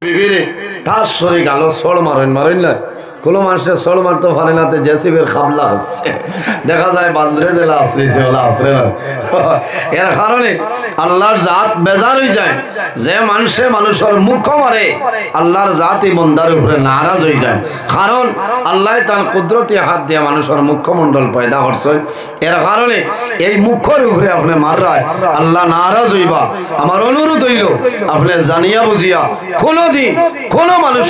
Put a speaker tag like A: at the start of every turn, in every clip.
A: বিবিরে তার শরীর গালো সড় মারেন না কোনো মানুষের সড় মারতে পারে না, জেসিবের খাবলা হচ্ছে দেখা যায় বান্দরে জেলা আসরে না। এর কারণে আল্লাহর জাত বেজার হয়ে যায় যে মানুষের মুখ মারে, আল্লাহর জাতই বন্দার উপরে নারাজ হয়ে যায়। কারণ আল্লাহ তার কুদরতি হাত দিয়ে মানুষের মুখমণ্ডল পয়দা করছে। এর কারণে এই মুখের উপরে আপনি মাররায় আল্লাহ নারাজ হইবা। আমার অনুরোধ হইল আপনি জানিয়া বুঝিয়া কোনদিন কোন মানুষ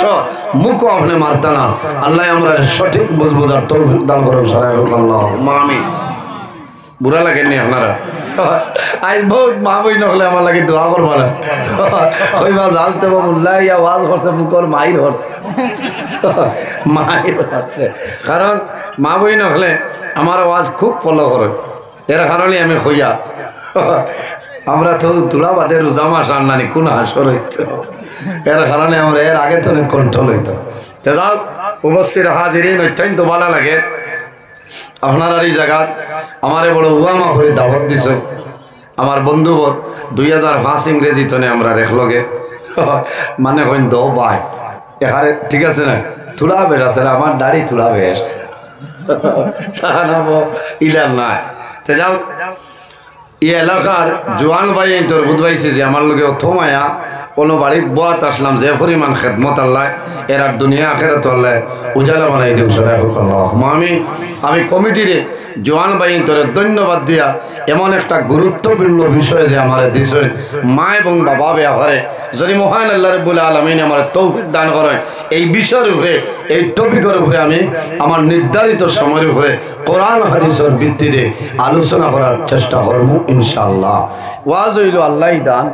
A: মুখ আপনি মারতা না। আল্লাহ আমরা সঠিক বোঝার তৌফিক দান করুন। আমিন। বুড়া লাগেননি আপনারা? আজ বহুত মা বই নহলে আমার লাগে দোয়া করবা না। কইবা জানতে মুল্লা ইয়া ওয়াজ করছে মুখর মাইর করছে মাইর করছে। কারণ মা বই নহলে আমার ওয়াজ খুব ফলো করে। এর কারণে আমি কইয়া আমরা তো তুলা বাদে রোজা মাস আন্নানি কোন হাসর হইত। এর কারণে আমরা এর আগে তো কন্ট্রোল হইতো। যাও উপস্থিত হাজিরিন অত্যন্ত ভালো লাগে আপনার এই জায়গা আমারে বড় উয়ামা করে দাওয়াত দিছে। আমার বন্ধুবর 2005 ইংরেজি তনে আমরা রেখলগে মানে হইন দো ভাই এখানে ঠিক আছে না তুলা বেশ আছে আমার দাড়ি তুলা বেশ তা নাম ইলার নাই। তো যাও এই এলাকার জোয়ান ভাই তোর বুধবাইছে যে আমার লোকে থমায়া কোনো বাড়ির বাত আসলাম যে পরিমাণ খেদমত আল্লাহ এরা দুনিয়া আখেরাত আল্লাহ উজালা বানাই দিন। আমি কমিটিরে জোয়ান ভাই তোর ধন্যবাদ দিয়া এমন একটা গুরুত্বপূর্ণ বিষয় যে আমার দিছে মা এবং বাবা ব্যবহারে যদি মহান আল্লাহ রাব্বুল আলামিন আমার তৌফিক দান করেন এই বিষয়ের উপরে এই টপিকের উপরে আমি আমার নির্ধারিত সময়ের উপরে কোরআন হাদিসের ভিত্তিতে আলোচনা করার চেষ্টা করব ইনশাআল্লাহ। ওয়াজ হইল আল্লাহই দান।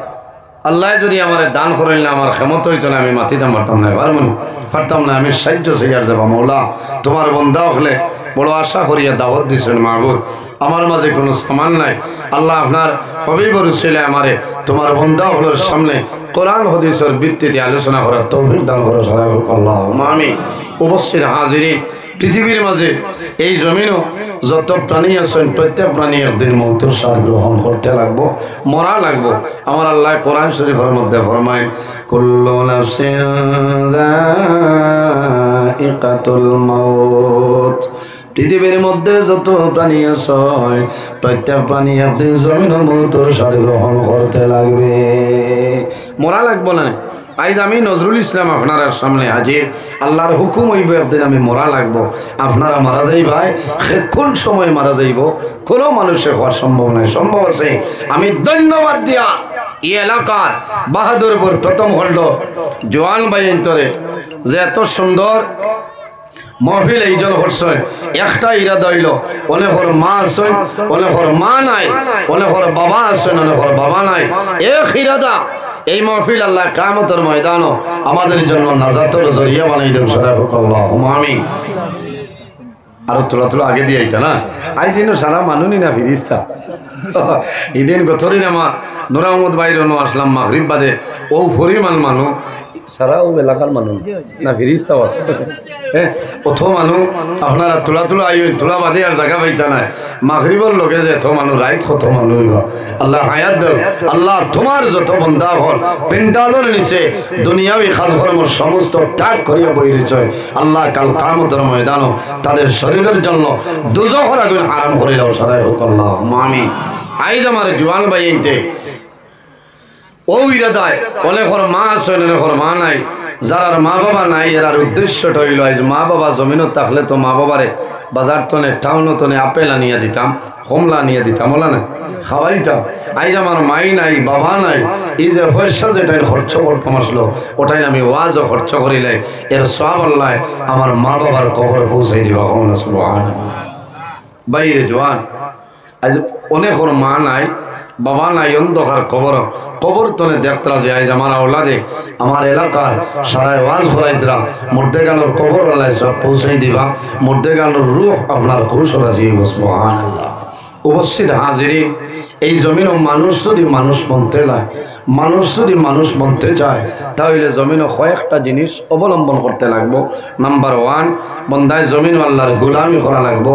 A: আল্লাহ যদি আমার দান করেন না আমার ক্ষমতা হইতো না, আমি মাতিতে পারতাম না আমি সাহায্য সেয়ার যাবো। মৌলা তোমার বন্ধা হলে বড় আশা করিয়া দাওয়াত দিয়েছেন মাহবুব, আমার মাঝে কোনো সামান নাই। আল্লাহ আপনার হবিবর ছেলে আমারে তোমার বন্ধা হলোর সামনে কোরআন হাদিসের ভিত্তিতে আলোচনা করার তৌফিক দান করো আল্লাহ আমিন। উপস্থিত হাজিরিন, পৃথিবীর মাঝে এই জমিনও যত প্রাণী আছেন প্রত্যেক প্রাণী একদিন মৌতের স্বাদ গ্রহণ করতে লাগবো, মরা লাগবো। আমার আল্লাহ কোরআন শরীফের মধ্যে ফরমায় কুল্লু নাফসিন যায়িকাতুল মাউত। পৃথিবীর মধ্যে যত প্রাণী আছে প্রত্যেক প্রাণী একদিন জমিনের মৌতের স্বাদ গ্রহণ করতে লাগবে, মরা লাগবো না। আজ আমি নজরুল ইসলাম আপনার সামনে হাজির। আল্লাহর হুকুম হইব একদিন আমি মরা লাগবো। আপনারা মারা যাইবাই, কোন সময় মারা যাইব কোনো মানুষের হওয়ার সম্ভব নাই। সম্ভব আছে। আমি ধন্যবাদ দিয়া এই এলাকার বাহাদুরপুর প্রথম খণ্ড জোয়ান বাইন্তরে যে এত সুন্দর মহফিল এইজন করছেন। একটা ইরাদা হইল অনেকর মা আছেন, অনেকর মা নাই, অনেকর বাবা আছেন, অনেকর বাবা নাই। এক ইরাদা এই মহফিল আল্লাহ কিয়ামতের ময়দানও আমাদের জন্য নাজাতের জরিয়া বানাই দেন। আল্লাহুম্মা আমিন। আরো তোলা আগে দিয়ে আইতা না আই দিন সারা মানুনি না ফিরিস্তা এদিন গতরিন আমার নূর আহমদ বাইরনো আসলাম মাগরিব বাদে ও পরিমাণ মানুষ সারা ও এলাকার মানুষ না ফিরিস্তাও আছে। হ্যাঁ অথ মানুষ আপনারা তোলা আইবেন, তোলা বাদে আর জায়গা পাইতা নাই। মাগরিবর লগে যে এত মানুষ রাইত কত মানুষ হইবা। আল্লাহ হায়াত দেও। আল্লাহ তোমার যত বন্ধা হল পেন্ডালের নিচে দুনিয়াবি কাজকর্মের সমস্ত ত্যাগ করিয়া বই রয়েছে আল্লাহ কাল কিয়ামতের ময়দানও তাদের শরীরের জন্য দোজখের আগুন হারাম করে দাও সারাই হোক আল্লাহ আমিন। আইজ আমার জোয়ান ভাই আইতে ও ইরাদায় অনেকর মা আছে, অনেকর মা নাই। যার মা বাবা নাই এরার উদ্দেশ্যটা হইল আজ মা বাবা জমিনত থাকলে তো মা বাবারে বাজার তনে টাউন তনে আপেল আনিয়া দিতাম, কমলা আনিয়া দিতাম, ওলা না খাওয়াই দিতাম। আইজ আমার মাই নাই, বাবা নাই, এই যে পয়সা যেটাই খরচ করতাম আসলো ওটাই আমি ওয়াজও খরচ করিলে এর সব আল্লাহ আমার মা বাবার কবর পৌঁছাই দিবা। বাইরে জোয়ান আজ অনেকর মা নাই, বাবা নাই, অন্ধকার কবর তনে দেখতরা যে আজ আমার আওলাদে আমার এলাকার সারায় ওয়াজ করাইতরা মধ্যে গানোর কবর আল্লাহ সব পৌঁছাই দিবা। মধ্যে গানোর রূহ আপনার খুশ রাজি সুবহানাল্লাহ। উপস্থিত হাজিরিন, এই জমিনও মানুষ যদি মানুষ মনতে লায় মানুষ যদি মানুষ বনতে চায় তাহলে জমিনে কয়েকটা জিনিস অবলম্বন করতে লাগবো। নাম্বার 1, বন্দায় জমিন আল্লাহর গোলামি করা লাগবো,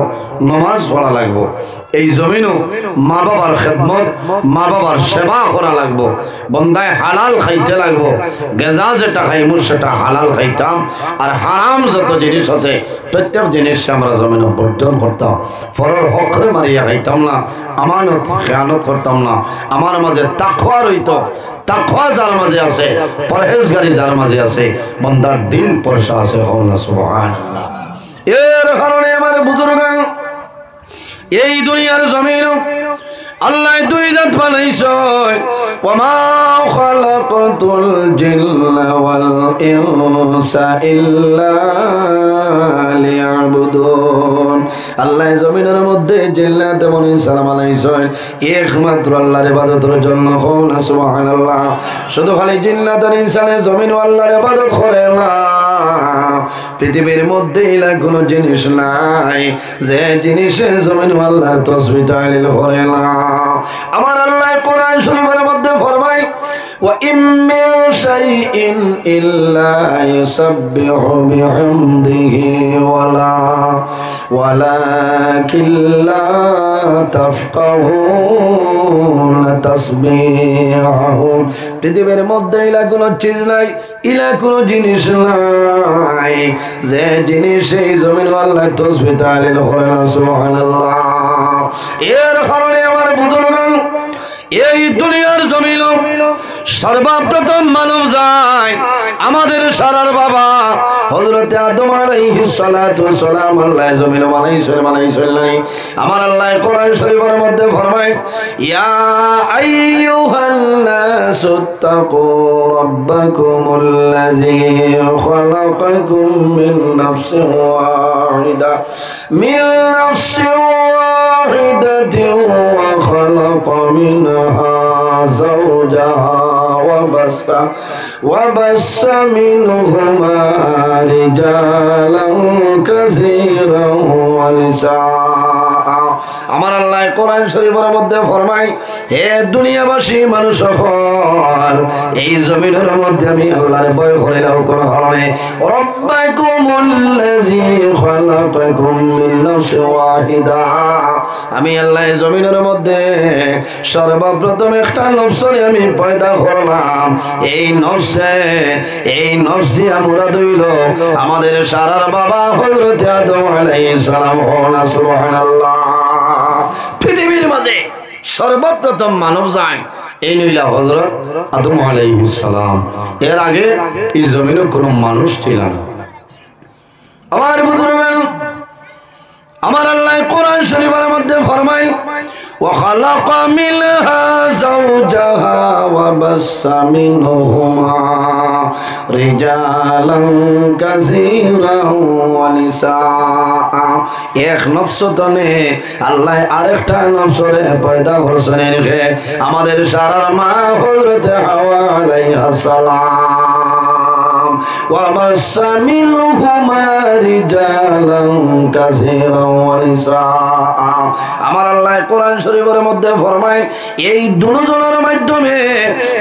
A: নমাজ পড়া লাগবো। এই জমিনও মা বাবার খেদমত, মা বাবার সেবা করা লাগবো। বন্দায় হালাল খাইতে লাগবো, গেজা যেটা খাইমুর সেটা হালাল খাইতাম, আর হারাম যত জিনিস আছে প্রত্যেক জিনিস আমরা জমিনে বর্জন করতাম। পরের হকরে মারিয়া খাইতাম না, আমানত খেয়ানত করতাম না। আমার মাঝে তাকওয়া রইতো, তাকওয়া যার মাঝে আছে, পরহেজগারি যার মাঝে আছে, বান্দার দিল পয়সা আছে। হওনা সুবহানাল্লাহ। এর কারণে আমার বুজুর্গ এই দুনিয়ার জমিন আল্লাহ দুই জাত বানাইছে। ওয়ামা খালাকাতুল জিন্না ওয়াল ইনসা ইল্লা লিয়াবুদুন। আল্লাহ জমিনের মধ্যে জিন্নাত এবং ইনসান বানাইছে একমাত্র আল্লাহর ইবাদতের জন্য। হওনা সুবহানাল্লাহ। শুধু খালি জিন্নাত আর ইনসানের জমিন আল্লাহর ইবাদত করে না, পৃথিবীর মধ্যে এলা কোনো জিনিস নাই যে জিনিসে জমিন আল্লাহর তাসবিহ তাহলিল করে না। আমার আল্লাহ কোরআন শরীফের মধ্যে ফরমায় ওয়া ইম মিন শাইইন ইল্লা ইউসাব্বিহু বিহামদিহি ওয়ালাকিন লা তাফকাহুনা তাসবিহাহুম। পৃথিবীর মধ্যে এলা কোনো চিজ নাই, এলা কোনো জিনিস নাই যে জিনিস এই জমিন আল্লাহ তাসবিহ তাহলিল করে না। সুবহানাল্লাহ। এর কারণে আমার বুজুর্গ এই দুনিয়ার জমিন সর্বপ্রথম মানব যায় আমাদের সারার বাবা হযরত আদম আলাইহিস সালাতু ওয়াস সালাম। আল্লাহ জমিন বানাইছেন। আমার আল্লাহ কোরআন শরীফের মধ্যে ফরমায় ইয়া আইয়ুহান নাসু তাকু রাব্বাকুমুল্লাযী খালাকাকুম মিন নাফসিন ওয়াহিদাতিন ওয়া খালাকা মিনহা যাওজাহা وبث منهما رجالا كثيرا ونساء। আমার আল্লাহ কোরআন শরীফের মধ্যে ফরমায় হে দুনিয়াবাসী মানুষ সকল, এই জমিনের মধ্যে আমি আল্লাহর ভয় করে নাও কোন কারণে। রাব্বাকুমুল্লাযী খালাকাকুম মিন নাফসিন ওয়াহিদা। আমি আল্লাহ জমিনের মধ্যে সর্বপ্রথম একটা নফসরে আমি পয়দা করলাম। এই নফস দিয়া মুরাদ হইল আমাদের সারার বাবা হযরত আদম আলাইহিস সালাম। সুবহানাল্লাহ। পৃথিবীর মাঝে সর্বপ্রথম মানব যায় এই নইলা হযরত আদম আলাইহিস সালাম। এর আগে এই জমিনে কোনো মানুষ ছিল না। আমার বুজুর্গ আমার আল্লাহ কোরআন শরীফের মধ্যে ফরমায় ওয়া খালাকা মিনহা যাওজাহা ওয়া বাসসা মিনহুমা রিজালান কাসীরান ওয়া নিসা। এক নফস তনে আল্লাহ আরেকটা নফসরে পয়দা করছেন। আমাদের সারার মা হযরত হাওয়া আলাইহিস সালাম। وبث منهما رجالا كثيرا ونساء। আমার আল্লাহ কোরআন শরীফের মধ্যে ফরমায় এই দুজনের মাধ্যমে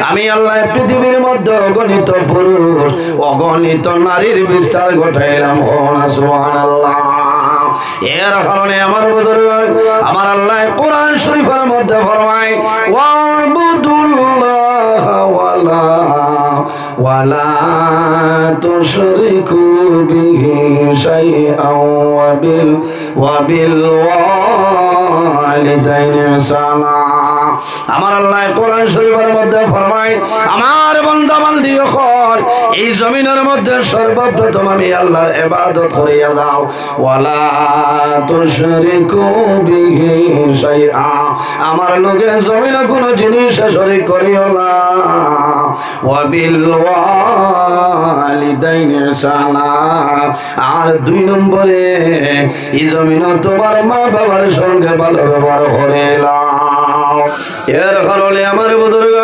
A: আমি আল্লাহ পৃথিবীর মধ্যে অগণিত পুরুষ অগণিত নারীর বিস্তার ঘটাইলাম। সুবহানাল্লাহ। এর কারণে আমার বুজুর্গ আমার আল্লাহ কোরআন শরীফের মধ্যে ফরমায় ওয়াবুদুল্লাহ ওয়ালা তুশরিকু বিহি শাইআন ওয়া বিল ওয়ালিদাইনি ইহসানা। আমার আল্লাহ কোরআন শরীফের মধ্যে ফরমায় আমার বান্দা বান্দি হল এই জমিনের মধ্যে সর্বপ্রথম আমি আল্লাহর ইবাদত করিয়া যাও। ওয়ালা তুশরিকু বিহি শাইআ। আমার লগে জমিনে কোনো জিনিস শরীক করিও না। ওয়া বিল ওয়ালিদাইনি ইহসানা। আর 2 নম্বরে এই জমিনে তোমার মা বাবার সঙ্গে ভালো ব্যবহার করিলা। এর কারণে আমার বুজুর্গ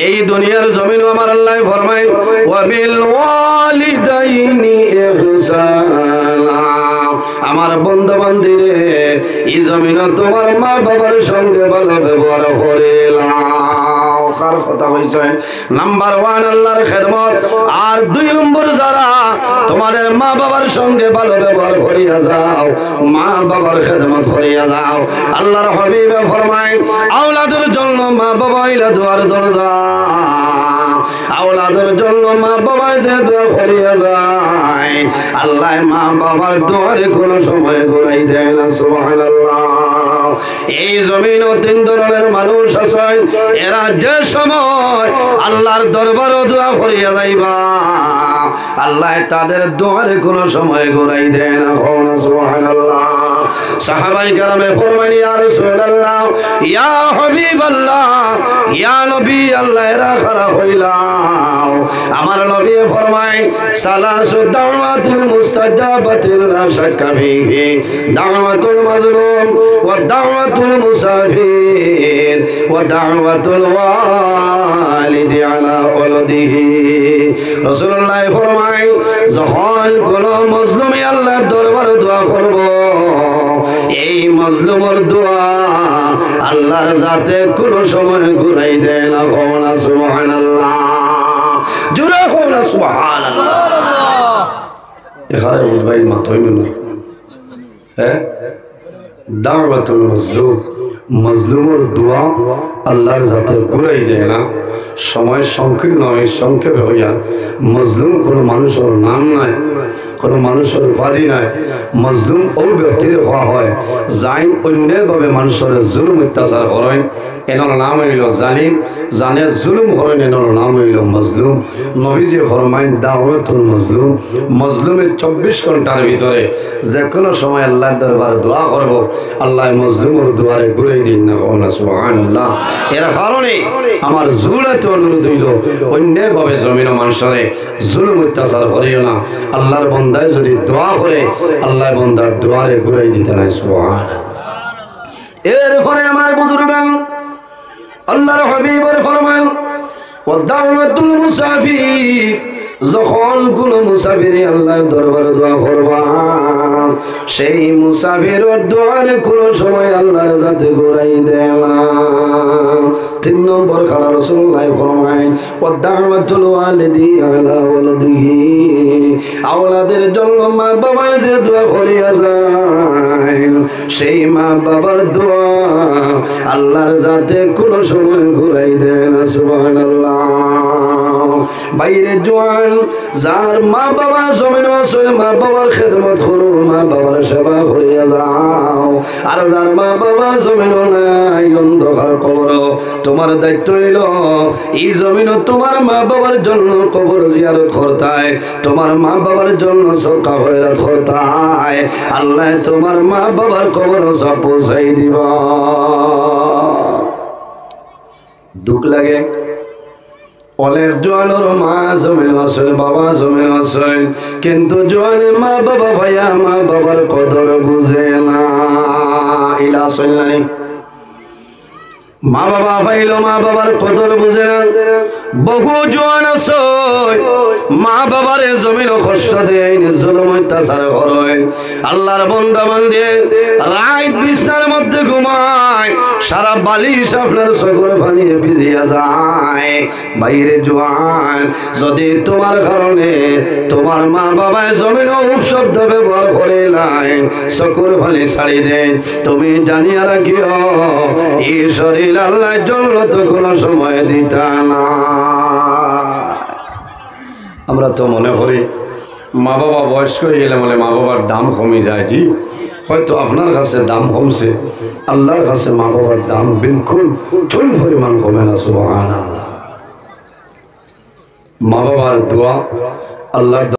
A: এই দুনিয়ার জমিন আমার আল্লাহ ফরমায় ওয়া বিল ওয়ালিদাইনি ইহসানা। আমার বন্ধু বান্ধবীরে এই জমিনে তোমার মা বাবার সঙ্গে ভালো ব্যবহার করিলাম। হকার কথা হইছে নাম্বার 1 আল্লাহর খেদমত, আর 2 নম্বর যারা তোমাদের মা বাবার সঙ্গে ভালো ব্যবহার করিয়া যাও, মা বাবার খেদমত করিয়া যাও। আল্লাহর হাবিব ফরমায় আওলাদের জন্য মা বাবা হইলা দুয়ার দরজা, আওলাদের জন্য মা বাবা যে দোয়া করিয়া যায় আল্লাহ মা বাবার দোয়ারে কোনো সময় ঘুরাই দেয় না। সুবহানাল্লাহ। এই জমিনে 3 ধরনের মানুষ আছে, এরা যে সময় আল্লাহর দরবারে দোয়া করিয়া যাইবা আল্লাহ তাদের দোয়ারে কোনো সময় ঘুরাই দেয় না। সুবহানাল্লাহ। সাহাবায়ে কেরামে ফরমান ইয়া রাসূলুল্লাহ ইয়া হাবিবাল্লাহ ইয়া নবী আল্লাহ এরা খারা হইলাম। আমার নবী ফরমায় সালাসু দাওয়াতুল মুস্তাজাবাতিল লা শাক্কা ফিহি দাওয়াতুল মাজলুম ওয়া দাওয়াতুল মুসাফির ওয়া দাওয়াতুল ওয়ালিদি আলা ওয়ালাদিহি। রাসূলুল্লাহ ফরমায় যখন কোন মাজলুমে আল্লাহর দরবারে দোয়া করব এই মাজলুমের দোয়া আল্লাহর জাতে কোন সময় ঘুরাই দেয় না। সুবহানাল্লাহ। জোরে হোনা সুবহানাল্লাহ। এখানে ভাই মাথায় না হ্যাঁ দাওয়াতুল মাজলুম, মাজলুমের দোয়া আল্লাহর জাতে ঘুরাই দেয় না। সময় সংকীর্ণ সংক্ষেপে হইয়া মাজলুম কোনো মানুষের নাম নাই, কোনো মানুষের উপাধি নাই। মাজলুম ওই ব্যক্তির হওয়া হয় যাই অন্যভাবে মানুষের জুলুম অত্যাচার করেন, এনার নাম হইল জালিম, জানের জুলুম করেন এনার নাম হইল মাজলুম। নবীজি ফরমাইন দাওয়াতুল মাজলুম, মাজলুমের 24 ঘন্টার ভিতরে যে কোনো সময় আল্লাহর দরবারে দোয়া করব আল্লাহ মাজলুমের দোয়ারে ঘুরাই দিন না। সুবহানাল্লাহ। এর কারণে আমার জুলাতে অনুরোধ হইল অন্যভাবে জমিন মানুষরে জুলুম অত্যাচার করিও না। আল্লাহর বান্দায় যদি দোয়া করে আল্লাহ বান্দার দোয়ারে ঘুরাই দিতে নাই। সুবহানাল্লাহ। এরপরে আমার বুজুর্গ আল্লাহর হাবিবের ফরমান ওয়া দাওয়াতুল মুসাফির, যখন কোন মুসাফিরে আল্লাহর দরবারে দোয়া করবা সেই মুসাফিরের দোয়ারে কোন সময় আল্লাহর জাতে ঘুরাই দেয় না। 3 নম্বর খালা রাসূলুল্লাহ ফরমায় ওয়া দাওয়াতুল ওয়ালিদি আলা ওয়ালাদিহি, আওলাদের জন্য মা বাবা যে দোয়া করিয়া যায় সেই মা বাবার দোয়া আল্লাহর জাতে কোন সময় ঘুরাই দেয় না। সুবহানাল্লাহ। বাইরে জোয়ান যার মা বাবা জমিন আছে মা বাবার খেদমত করো, মা বাবার সেবা করিয়া যাও। আর যার মা বাবা জমিন নাই অন্ধকার কবর, তোমার দায়িত্ব হইল এই জমিন তোমার মা বাবার জন্য কবর জিয়ারত করতায়, তোমার মা বাবার জন্য সদকা খয়রাত করতায়। আল্লাহ তোমার মা বাবার কবর সব পৌঁছাই দিবা। দুঃখ লাগে অনেক জোয়ানোর মা জমিন আছে বাবা জমিন আছে, কিন্তু জোয়ানে মা বাবা ভাইয়া মা বাবার কদর বুঝে না। ইলা সল্লানি মা বাবা পাইল মা বাবার কদর বুঝে না। বহু জোয়ান আছে মা বাবারে জমিন কষ্ট দেয়, জুলুম অত্যাচার করে। আল্লাহর বান্দা বান্দে রাত বিছানার মধ্যে ঘুমায়, সারা বালিশ আপনার চোখের পানি ভিজিয়া যায়। বাইরে জোয়ান যদি তোমার কারণে তোমার মা বাবায় জমিন উপশব্দ ব্যবহার করে নাই চোখের পানি ছাড়ি দেন, তুমি জানিয়া রাখিও এই শরীর আল্লাহর জন্য তো কোনো সময় দিতা না। আমরা তো মনে করি মা বাবা বয়স্ক হয়ে গেলে মানে মা বাবার দাম কমে যায়। জি, হয়তো আপনার কাছে দাম কমছে, আল্লাহর কাছে মা বাবার দাম বিলকুল চুল পরিমাণ কমে না। সুবহানাল্লাহ। মা বাবার দোয়া আল্লাহ